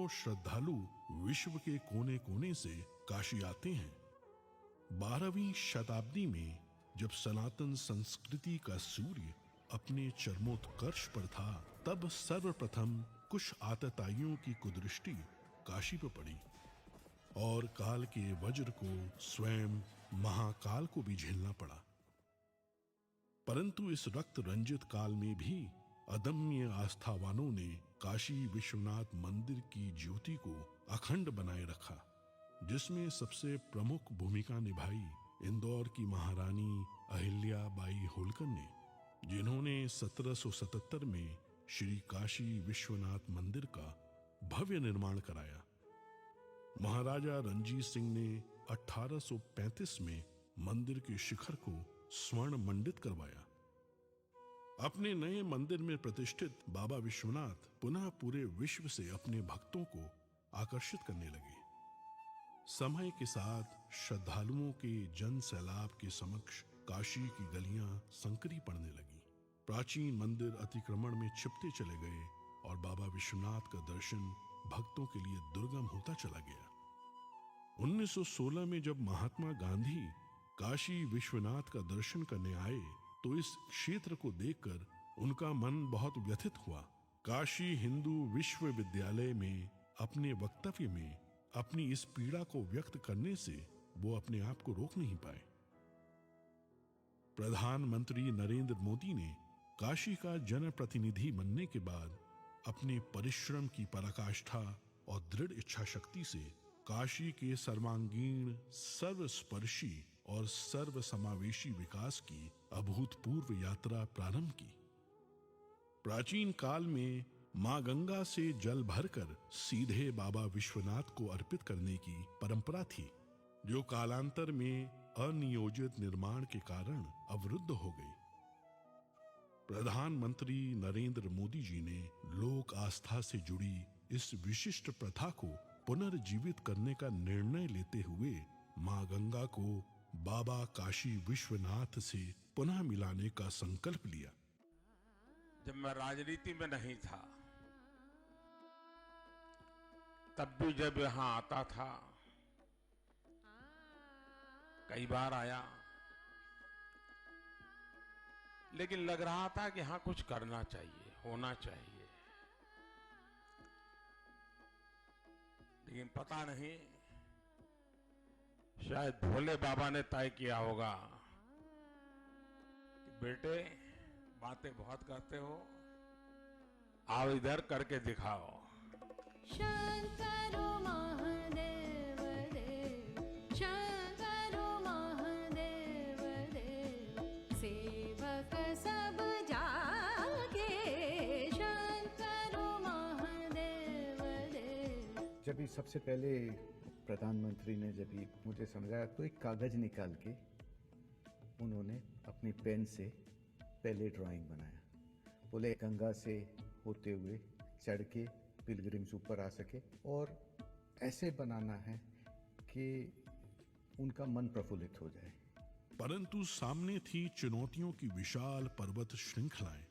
हजारों श्रद्धालु विश्व के कोने कोने से काशी आते हैं। 12वीं शताब्दी में जब सनातन संस्कृति का सूर्य अपने चरमोत्कर्ष पर था, तब सर्वप्रथम कुछ आतताइयों की कुदृष्टि काशी पर पड़ी और काल के वज्र को, स्वयं महाकाल को भी झेलना पड़ा। परंतु इस रक्त रंजित काल में भी अदम्य आस्थावानों ने काशी विश्वनाथ मंदिर की ज्योति को अखंड बनाए रखा, जिसमें सबसे प्रमुख भूमिका निभाई इंदौर की महारानी अहिल्या बाई होलकर ने, जिन्होंने 1777 में श्री काशी विश्वनाथ मंदिर का भव्य निर्माण कराया। महाराजा रणजीत सिंह ने 1835 में मंदिर के शिखर को स्वर्ण मंडित करवाया। अपने नए मंदिर में प्रतिष्ठित बाबा विश्वनाथ पुनः पूरे विश्व से अपने भक्तों को आकर्षित करने लगे। समय के साथ श्रद्धालुओं के जन सैलाब के समक्ष काशी की गलियां संकरी पड़ने लगी। प्राचीन मंदिर अतिक्रमण में छिपते चले गए और बाबा विश्वनाथ का दर्शन भक्तों के लिए दुर्गम होता चला गया। 1916 में जब महात्मा गांधी काशी विश्वनाथ का दर्शन करने आए, तो इस क्षेत्र को देखकर उनका मन बहुत व्यथित हुआ। काशी हिंदू विश्वविद्यालय में अपने वक्तव्य में अपनी इस पीड़ा को व्यक्त करने से वो अपने आप को रोक नहीं पाए। प्रधानमंत्री नरेंद्र मोदी ने काशी का जनप्रतिनिधि बनने के बाद अपने परिश्रम की पराकाष्ठा और दृढ़ इच्छा शक्ति से काशी के सर्वांगीण, सर्वस्पर्शी और सर्वसमावेशी विकास की अभूतपूर्व यात्रा प्रारंभ की। प्राचीन काल में मां गंगा से जल भरकर सीधे बाबा विश्वनाथ को अर्पित करने की परंपरा थी, जो कालांतर में अनियोजित निर्माण के कारण अवरुद्ध हो गई। प्रधानमंत्री नरेंद्र मोदी जी ने लोक आस्था से जुड़ी इस विशिष्ट प्रथा को पुनर्जीवित करने का निर्णय लेते हुए मां गंगा को बाबा काशी विश्वनाथ से पुनः मिलाने का संकल्प लिया। जब मैं राजनीति में नहीं था, तब भी जब यहां आता था, कई बार आया, लेकिन लग रहा था कि हाँ कुछ करना चाहिए, होना चाहिए। लेकिन पता नहीं, शायद भोले बाबा ने तय किया होगा कि बेटे बातें बहुत करते हो, आओ इधर करके दिखाओ। शंकरो महादेव देव, शंकरो महादेव देव, सेवक सब जागे, शंकरो महादेव देव। जब ही सबसे पहले प्रधानमंत्री ने जब ही मुझे समझाया, तो एक कागज निकाल के उन्होंने अपनी पेन से पहले ड्राइंग बनाया। बोले गंगा से होते हुए चढ़ के पिलग्रिम्स ऊपर आ सके और ऐसे बनाना है कि उनका मन प्रफुल्लित हो जाए। परंतु सामने थी चुनौतियों की विशाल पर्वत श्रृंखलाएं।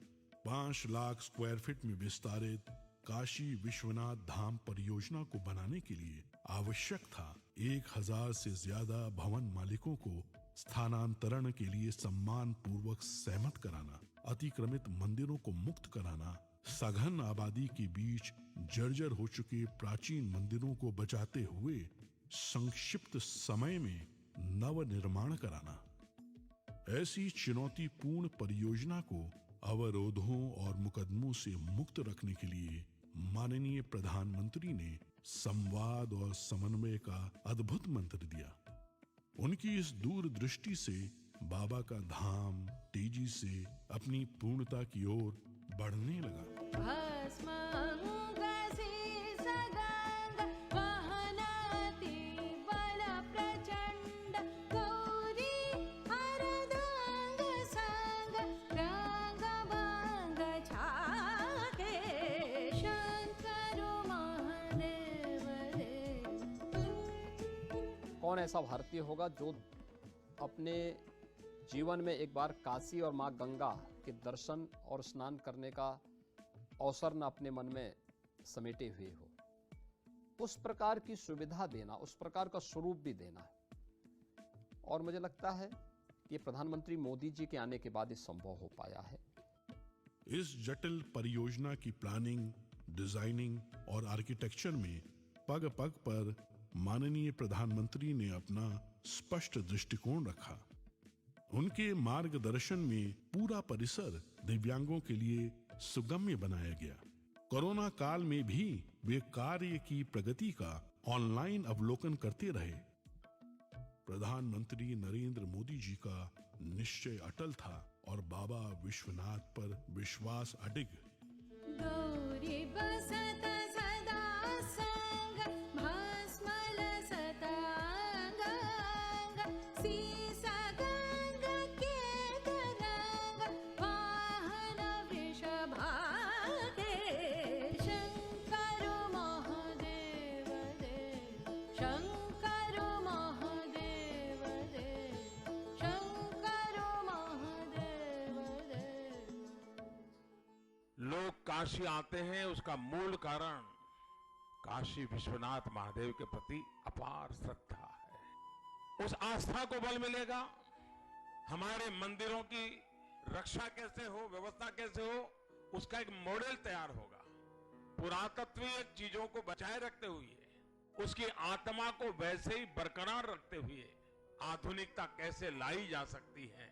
5 लाख स्क्वायर फीट में विस्तारित काशी विश्वनाथ धाम परियोजना को बनाने के लिए आवश्यक था 1000 से ज्यादा भवन मालिकों को स्थानांतरण के लिए सम्मान पूर्वक सहमत कराना, अतिक्रमित मंदिरों को मुक्त कराना, सघन आबादी के बीच जर्जर हो चुके प्राचीन मंदिरों को बचाते हुए संक्षिप्त समय में नव निर्माण कराना। ऐसी चुनौतीपूर्ण परियोजना को अवरोधों और मुकदमों से मुक्त रखने के लिए माननीय प्रधानमंत्री ने संवाद और समन्वय का अद्भुत मंत्र दिया। उनकी इस दूरदृष्टि से बाबा का धाम तेजी से अपनी पूर्णता की ओर बढ़ने लगा। कौन ऐसा भारतीय होगा जो अपने जीवन में एक बार काशी और माँ गंगा के दर्शन और स्नान करने का अवसर न अपने मन में समेटे हुए हो। उस प्रकार की सुविधा देना, उस प्रकार का स्वरूप भी देना है। और मुझे लगता है कि प्रधानमंत्री मोदी जी के आने के बाद ये संभव हो पाया है। इस जटिल परियोजना की प्लानिंग, डिजाइनिंग और आर्किटेक्चर में पग पग पर माननीय प्रधानमंत्री ने अपना स्पष्ट दृष्टिकोण रखा। उनके मार्गदर्शन में पूरा परिसर दिव्यांगों के लिए सुगम्य बनाया गया। कोरोना काल में भी वे कार्य की प्रगति का ऑनलाइन अवलोकन करते रहे। प्रधानमंत्री नरेंद्र मोदी जी का निश्चय अटल था और बाबा विश्वनाथ पर विश्वास अडिग। गौरी बसत सदा संग भस्मल सतांग सीसा गंग के गनंग वाहन वृषभागे शंकर महादेव देव शंकर महादेव देव शंकर महादेव देव। लोग काशी आते हैं, उसका मूल कारण काशी विश्वनाथ महादेव के प्रति अपार श्रद्धा है। उस आस्था को बल मिलेगा। हमारे मंदिरों की रक्षा कैसे हो, व्यवस्था कैसे हो, उसका एक मॉडल तैयार होगा। पुरातत्वीय चीजों को बचाए रखते हुए, उसकी आत्मा को वैसे ही बरकरार रखते हुए आधुनिकता कैसे लाई जा सकती है,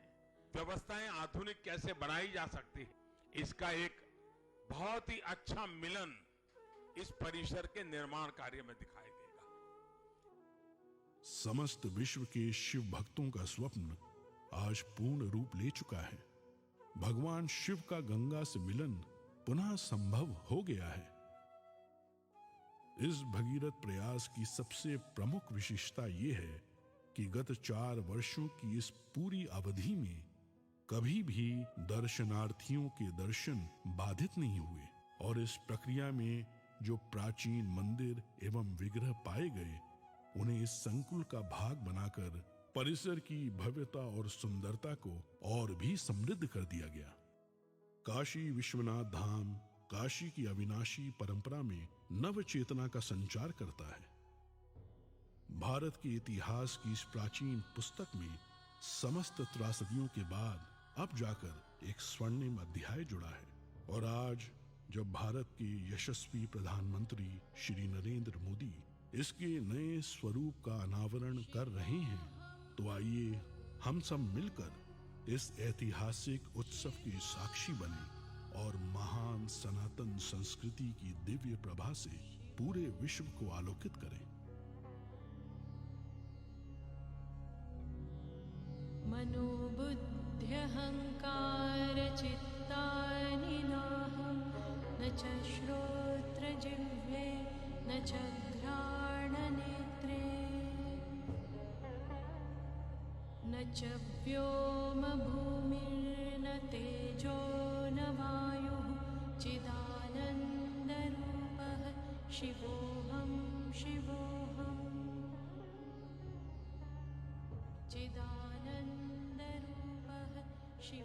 व्यवस्थाएं आधुनिक कैसे बनाई जा सकती है, इसका एक बहुत ही अच्छा मिलन इस परिसर के निर्माण कार्य में दिखाई देगा। समस्त विश्व के शिव भक्तों का स्वप्न आज पूर्ण रूप ले चुका है। भगवान शिव का गंगा से मिलन पुनः संभव हो गया है। इस भगीरथ प्रयास की सबसे प्रमुख विशेषता ये है कि गत 4 वर्षों की इस पूरी अवधि में कभी भी दर्शनार्थियों के दर्शन बाधित नहीं हुए और इस प्रक्रिया में जो प्राचीन मंदिर एवं विग्रह पाए गए, उन्हें इस संकुल का भाग बनाकर परिसर की भव्यता और सुंदरता को और भी समृद्ध कर दिया गया। काशी विश्वनाथ धाम काशी की अविनाशी परंपरा में नव चेतना का संचार करता है। भारत के इतिहास की इस प्राचीन पुस्तक में समस्त त्रासदियों के बाद अब जाकर एक स्वर्णिम अध्याय जुड़ा है। और आज जब भारत के यशस्वी प्रधानमंत्री श्री नरेंद्र मोदी इसके नए स्वरूप का अनावरण कर रहे हैं, तो आइए हम सब मिलकर इस ऐतिहासिक उत्सव के साक्षी बने और महान सनातन संस्कृति की दिव्य प्रभा से पूरे विश्व को आलोकित करें। मनोबुद्ध्यहंकार चित्तानि नाहं न च श्रोत्रजिह्वे न च घ्राणनेत्रे न च व्योमभूमिर्न तेजो न वायुः चिदानन्दरूपः शिवोऽहं शिवो